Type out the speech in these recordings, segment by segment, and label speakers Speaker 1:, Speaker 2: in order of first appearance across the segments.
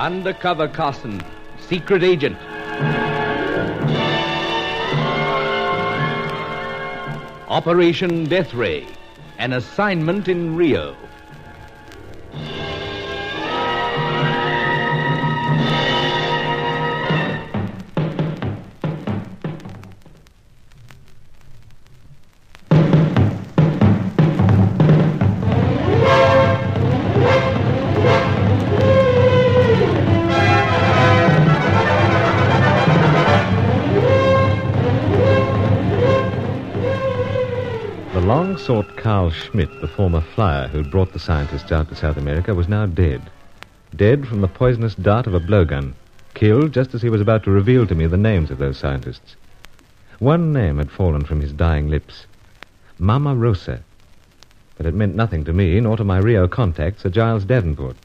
Speaker 1: Undercover Carson, secret agent. Operation Death Ray, an assignment in Rio.
Speaker 2: The long-sought Carl Schmidt, the former flyer who'd brought the scientists out to South America, was now dead. Dead from the poisonous dart of a blowgun. Killed just as he was about to reveal to me the names of those scientists. One name had fallen from his dying lips. Mama Rosa. But it meant nothing to me, nor to my Rio contact, Sir Giles Davenport.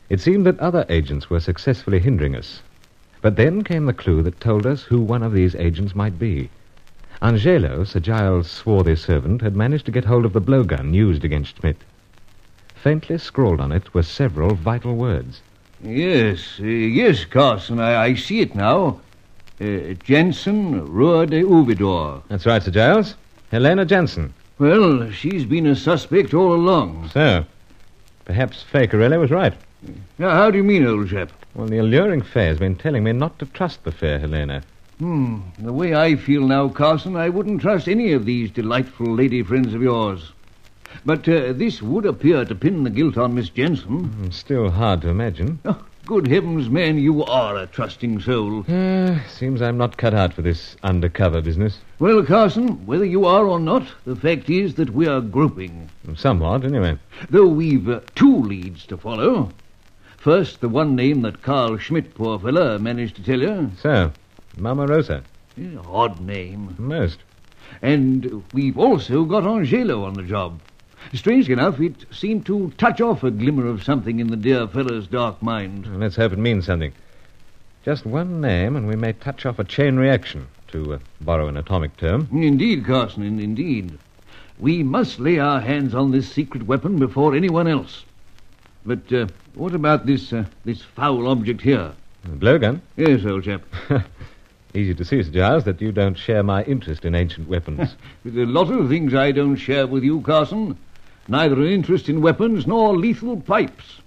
Speaker 2: It seemed that other agents were successfully hindering us. But then came the clue that told us who one of these agents might be. Angelo, Sir Giles' swarthy servant, had managed to get hold of the blowgun used against Schmidt. Faintly scrawled on it were several vital words.
Speaker 3: Yes, Carson, I see it now. Jensen, Rua de Uvidor.
Speaker 2: That's right, Sir Giles. Helena Jensen.
Speaker 3: Well, she's been a suspect all along.
Speaker 2: So, perhaps Fakerelli was right.
Speaker 3: Now, how do you mean, old chap?
Speaker 2: Well, the alluring fair has been telling me not to trust the fair Helena.
Speaker 3: The way I feel now, Carson, I wouldn't trust any of these delightful lady friends of yours. But this would appear to pin the guilt on Miss Jensen.
Speaker 2: Still hard to imagine.
Speaker 3: Oh, good heavens, man, you are a trusting soul.
Speaker 2: Seems I'm not cut out for this undercover business.
Speaker 3: Well, Carson, whether you are or not, the fact is that we are groping.
Speaker 2: Somewhat, anyway.
Speaker 3: Though we've two leads to follow. First, the one name that Carl Schmidt, poor fella, managed to tell you.
Speaker 2: So, Mama Rosa.
Speaker 3: Odd name.
Speaker 2: Most.
Speaker 3: And we've also got Angelo on the job. Strangely enough, it seemed to touch off a glimmer of something in the dear fellow's dark mind.
Speaker 2: Well, let's hope it means something. Just one name, and we may touch off a chain reaction, to borrow an atomic term.
Speaker 3: Indeed, Carson, indeed. We must lay our hands on this secret weapon before anyone else. But what about this foul object here?
Speaker 2: The blowgun?
Speaker 3: Yes, old chap.
Speaker 2: Easy to see, Sir Giles, that you don't share my interest in ancient weapons.
Speaker 3: There's a lot of things I don't share with you, Carson. Neither an interest in weapons nor lethal pipes.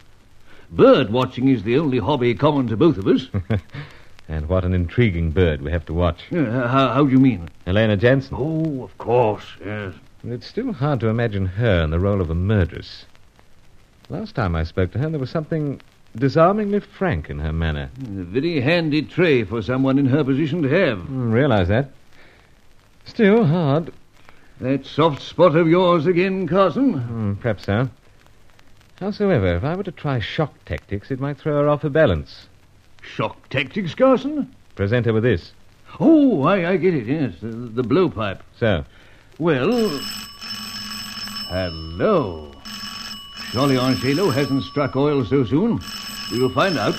Speaker 3: Bird watching is the only hobby common to both of us.
Speaker 2: And what an intriguing bird we have to watch.
Speaker 3: How do you mean?
Speaker 2: Helena Jensen.
Speaker 3: Oh, of course, yes.
Speaker 2: It's still hard to imagine her in the role of a murderess. Last time I spoke to her, there was something disarmingly frank in her manner.
Speaker 3: A very handy trait for someone in her position to have.
Speaker 2: Realize that. Still hard.
Speaker 3: That soft spot of yours again, Carson?
Speaker 2: Perhaps so. Howsoever, if I were to try shock tactics, it might throw her off her balance.
Speaker 3: Shock tactics, Carson?
Speaker 2: Present her with this.
Speaker 3: Oh, I get it, yes. The blowpipe.
Speaker 2: So?
Speaker 3: Well, hello. Surely Angelo hasn't struck oil so soon. We'll find out.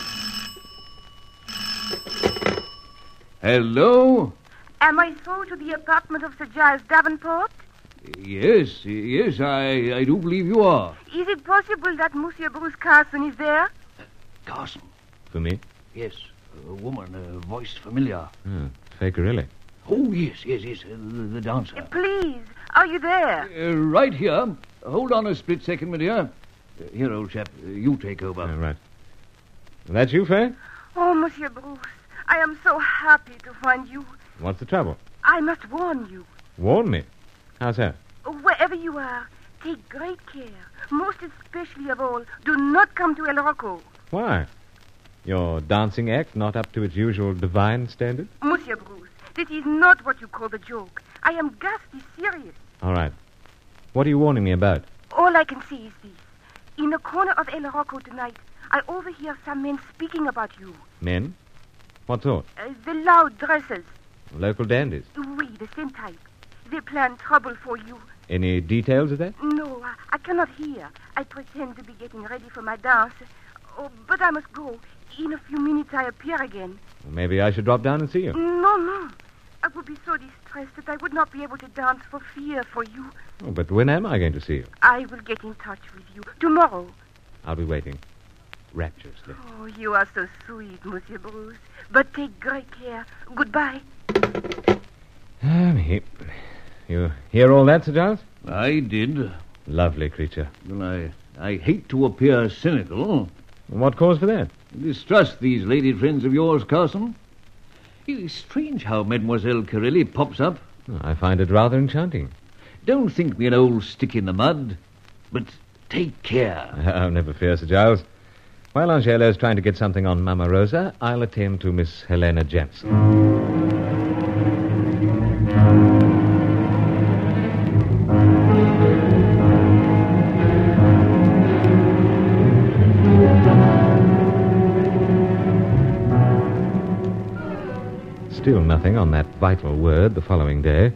Speaker 3: Hello?
Speaker 4: Am I through to the apartment of Sir Giles Davenport?
Speaker 3: Yes, I do believe you are.
Speaker 4: Is it possible that Monsieur Bruce Carson is there?
Speaker 3: Carson?
Speaker 2: For me?
Speaker 3: Yes, a woman, a voice familiar.
Speaker 2: Fakerelli.
Speaker 3: Oh, yes, the dancer.
Speaker 4: Please, are you there?
Speaker 3: Right here. Hold on a split second, my dear. Here, old chap, you take over.
Speaker 2: Right. That you, Fay?
Speaker 4: Oh, Monsieur Bruce, I am so happy to find you.
Speaker 2: What's the trouble?
Speaker 4: I must warn you.
Speaker 2: Warn me? How's that?
Speaker 4: Wherever you are, take great care. Most especially of all, do not come to El Rocco.
Speaker 2: Why? Your dancing act not up to its usual divine standard?
Speaker 4: Monsieur Bruce, this is not what you call a joke. I am ghastly serious.
Speaker 2: All right. What are you warning me about?
Speaker 4: All I can say is this. In the corner of El Rocco tonight, I overhear some men speaking about you.
Speaker 2: Men? What sort?
Speaker 4: The loud dressers.
Speaker 2: Local dandies?
Speaker 4: Oui, the same type. They plan trouble for you.
Speaker 2: Any details of that?
Speaker 4: No, I cannot hear. I pretend to be getting ready for my dance. Oh, but I must go. In a few minutes I appear again.
Speaker 2: Well, maybe I should drop down and see you.
Speaker 4: No. I would be so distressed that I would not be able to dance for fear for you.
Speaker 2: Oh, but when am I going to see you?
Speaker 4: I will get in touch with you tomorrow.
Speaker 2: I'll be waiting. rapturously.
Speaker 4: Oh, you are so sweet, Monsieur Bruce. But take great care. Goodbye.
Speaker 2: You hear all that, Sir Giles?
Speaker 3: I did.
Speaker 2: Lovely creature.
Speaker 3: Well, I hate to appear cynical.
Speaker 2: What cause for that?
Speaker 3: Distrust these lady friends of yours, Carson. It's strange how Mademoiselle Corelli pops up.
Speaker 2: I find it rather enchanting.
Speaker 3: Don't think me an old stick in the mud, but take care.
Speaker 2: Oh, never fear, Sir Giles. While Angelo's trying to get something on Mama Rosa, I'll attend to Miss Helena Jensen. Still nothing on that vital word the following day.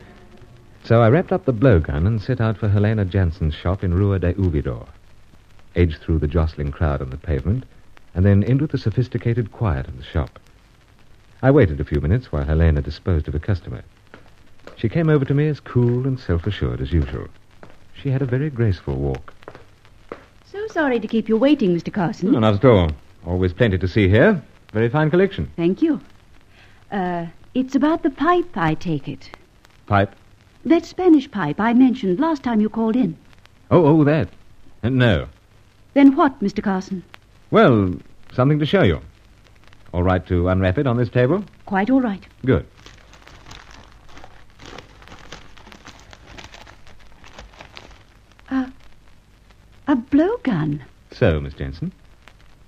Speaker 2: So I wrapped up the blowgun and set out for Helena Jansen's shop in Rua de Uvidor. Edged through the jostling crowd on the pavement, and then into the sophisticated quiet of the shop. I waited a few minutes while Helena disposed of a customer. She came over to me as cool and self-assured as usual. She had a very graceful walk.
Speaker 5: So sorry to keep you waiting, Mr. Carson.
Speaker 2: No, not at all. Always plenty to see here. Very fine collection.
Speaker 5: Thank you. It's about the pipe, I take it.
Speaker 2: Pipe?
Speaker 5: That Spanish pipe I mentioned last time you called in.
Speaker 2: Oh, that. No.
Speaker 5: Then what, Mr. Carson?
Speaker 2: Well, something to show you. All right to unwrap it on this table?
Speaker 5: Quite all right.
Speaker 2: Good.
Speaker 5: A blowgun.
Speaker 2: So, Miss Jensen,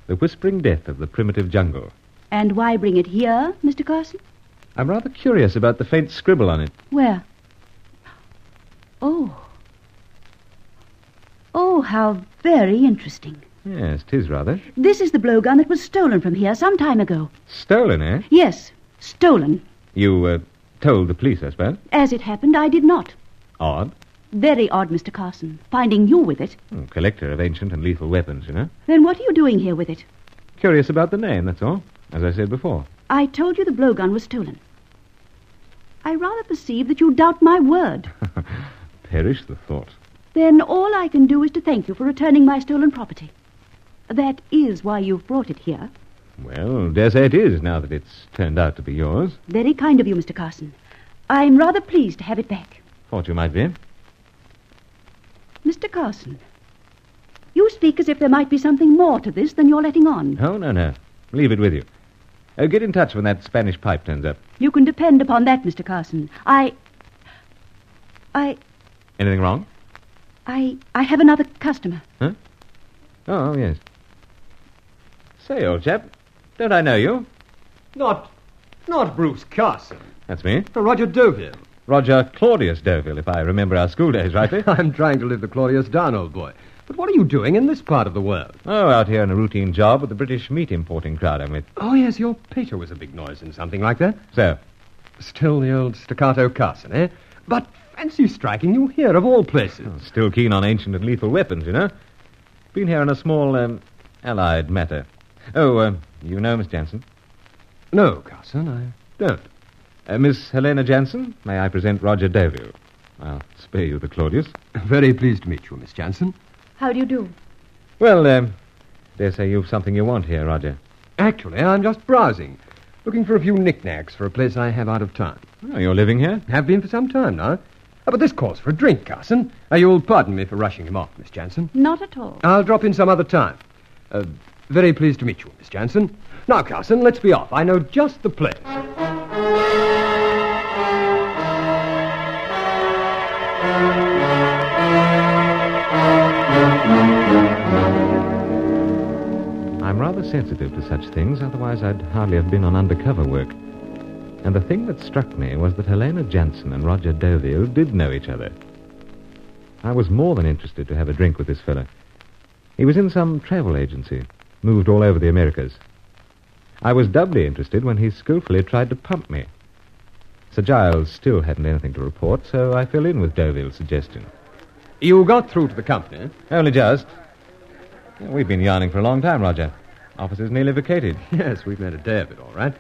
Speaker 2: the whispering death of the primitive jungle.
Speaker 5: And why bring it here, Mr. Carson?
Speaker 2: I'm rather curious about the faint scribble on it.
Speaker 5: Where? Oh, how very interesting.
Speaker 2: Yes, 'tis rather.
Speaker 5: This is the blowgun that was stolen from here some time ago.
Speaker 2: Stolen, eh?
Speaker 5: Yes, stolen.
Speaker 2: You, told the police, I suppose?
Speaker 5: As it happened, I did not.
Speaker 2: Odd.
Speaker 5: Very odd, Mr. Carson. Finding you with it.
Speaker 2: Collector of ancient and lethal weapons, you know.
Speaker 5: Then what are you doing here with it?
Speaker 2: Curious about the name, that's all. As I said before.
Speaker 5: I told you the blowgun was stolen. I rather perceive that you doubt my word.
Speaker 2: Perish the thought.
Speaker 5: Then all I can do is to thank you for returning my stolen property. That is why you've brought it here.
Speaker 2: Well, dare say it is, now that it's turned out to be yours.
Speaker 5: Very kind of you, Mr. Carson. I'm rather pleased to have it back.
Speaker 2: Thought you might be.
Speaker 5: Mr. Carson, you speak as if there might be something more to this than you're letting on.
Speaker 2: Oh, no. Leave it with you. Get in touch when that Spanish pipe turns up.
Speaker 5: You can depend upon that, Mr. Carson.
Speaker 2: Anything wrong?
Speaker 5: I have another customer.
Speaker 2: Huh? Oh, yes. Say, old chap, don't I know you?
Speaker 6: Not Bruce Carson.
Speaker 2: That's me.
Speaker 6: Roger Deauville.
Speaker 2: Roger Claudius Deauville, if I remember our school days rightly.
Speaker 6: I'm trying to live the Claudius down, old boy. But what are you doing in this part of the world?
Speaker 2: Oh, out here on a routine job with the British meat importing crowd I'm with.
Speaker 6: Oh, yes, your pater was a big noise in something like that.
Speaker 2: So?
Speaker 6: Still the old staccato Carson, eh? But fancy striking you here, of all places.
Speaker 2: Oh, still keen on ancient and lethal weapons, you know. Been here on a small, allied matter. Oh, you know Miss Jansen?
Speaker 6: No, Carson, I don't.
Speaker 2: Miss Helena Jansen, may I present Roger Deauville. I'll spare you the Claudius.
Speaker 6: Very pleased to meet you, Miss Jansen.
Speaker 5: How do you do?
Speaker 2: Well, dare say you've something you want here, Roger.
Speaker 6: Actually, I'm just browsing. Looking for a few knickknacks for a place I have out of town.
Speaker 2: Oh, you're living here?
Speaker 6: Have been for some time now. But this calls for a drink, Carson. You'll pardon me for rushing him off, Miss Jansen.
Speaker 5: Not at all.
Speaker 6: I'll drop in some other time. Very pleased to meet you, Miss Jansen. Now, Carson, let's be off. I know just the place.
Speaker 2: I'm rather sensitive to such things, otherwise I'd hardly have been on undercover work. And the thing that struck me was that Helena Jansen and Roger Deauville did know each other. I was more than interested to have a drink with this fellow. He was in some travel agency, moved all over the Americas. I was doubly interested when he skillfully tried to pump me. Sir Giles still hadn't anything to report, so I fell in with Deauville's suggestion.
Speaker 6: You got through to the company?
Speaker 2: Only just. We've been yarning for a long time, Roger. Office is nearly vacated.
Speaker 6: Yes, we've made a day of it, all right.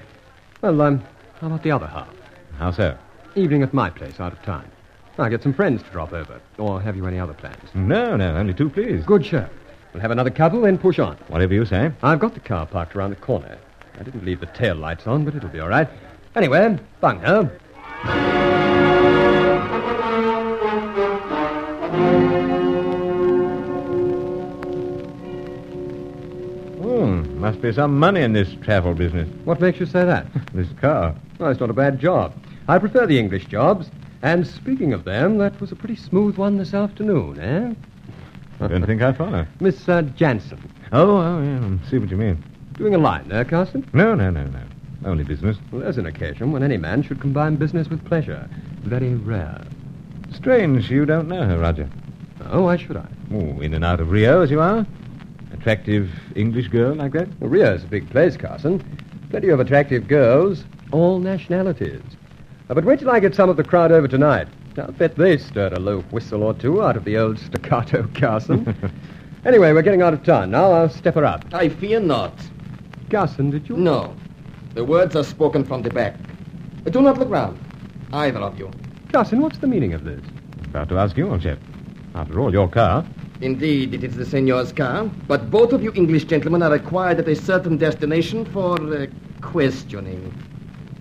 Speaker 6: Well, how about the other half?
Speaker 2: How so?
Speaker 6: Evening at my place, out of town. I get some friends to drop over. Or have you any other plans?
Speaker 2: No, only two, please.
Speaker 6: Good show. We'll have another couple, then push on.
Speaker 2: Whatever you say.
Speaker 6: I've got the car parked around the corner. I didn't leave the tail lights on, but it'll be all right. Anyway, bung now.
Speaker 2: Must be some money in this travel business.
Speaker 6: What makes you say that?
Speaker 2: This car.
Speaker 6: Well, it's not a bad job. I prefer the English jobs. And speaking of them, that was a pretty smooth one this afternoon, eh?
Speaker 2: I don't think I follow.
Speaker 6: Miss Jansen.
Speaker 2: Oh, yeah. I see what you mean.
Speaker 6: Doing a line there, Carson?
Speaker 2: No. Only business.
Speaker 6: Well, there's an occasion when any man should combine business with pleasure. Very rare.
Speaker 2: Strange you don't know her, Roger.
Speaker 6: Oh, why should I?
Speaker 2: Oh, in and out of Rio, as you are? Attractive English girl like that?
Speaker 6: Well, Rio's a big place, Carson. Plenty of attractive girls, all nationalities. But wait till I get some of the crowd over tonight. I'll bet they stirred a low whistle or two out of the old staccato Carson. Anyway, we're getting out of town now. I'll step her up.
Speaker 7: I fear not.
Speaker 6: Carson, did you?
Speaker 7: No. The words are spoken from the back. Do not look round. Either of you.
Speaker 6: Carson, what's the meaning of this?
Speaker 2: About to ask you, old chap. After all, your car.
Speaker 7: Indeed, it is the senor's car, but both of you English gentlemen are required at a certain destination for questioning.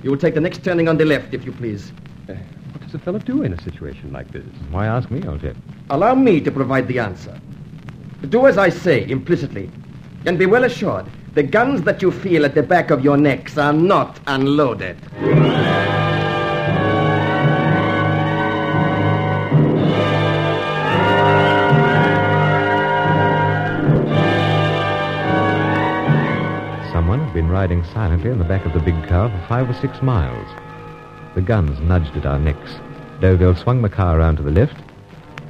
Speaker 7: You will take the next turning on the left, if you please.
Speaker 6: What does a fellow do in a situation like this?
Speaker 2: Why ask me, old chap?
Speaker 7: Allow me to provide the answer. Do as I say, implicitly. And be well assured, the guns that you feel at the back of your necks are not unloaded.
Speaker 2: Someone had been riding silently in the back of the big car for 5 or 6 miles. The guns nudged at our necks. Deauville swung the car around to the left,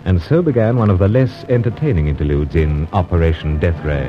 Speaker 2: and so began one of the less entertaining interludes in Operation Death Ray.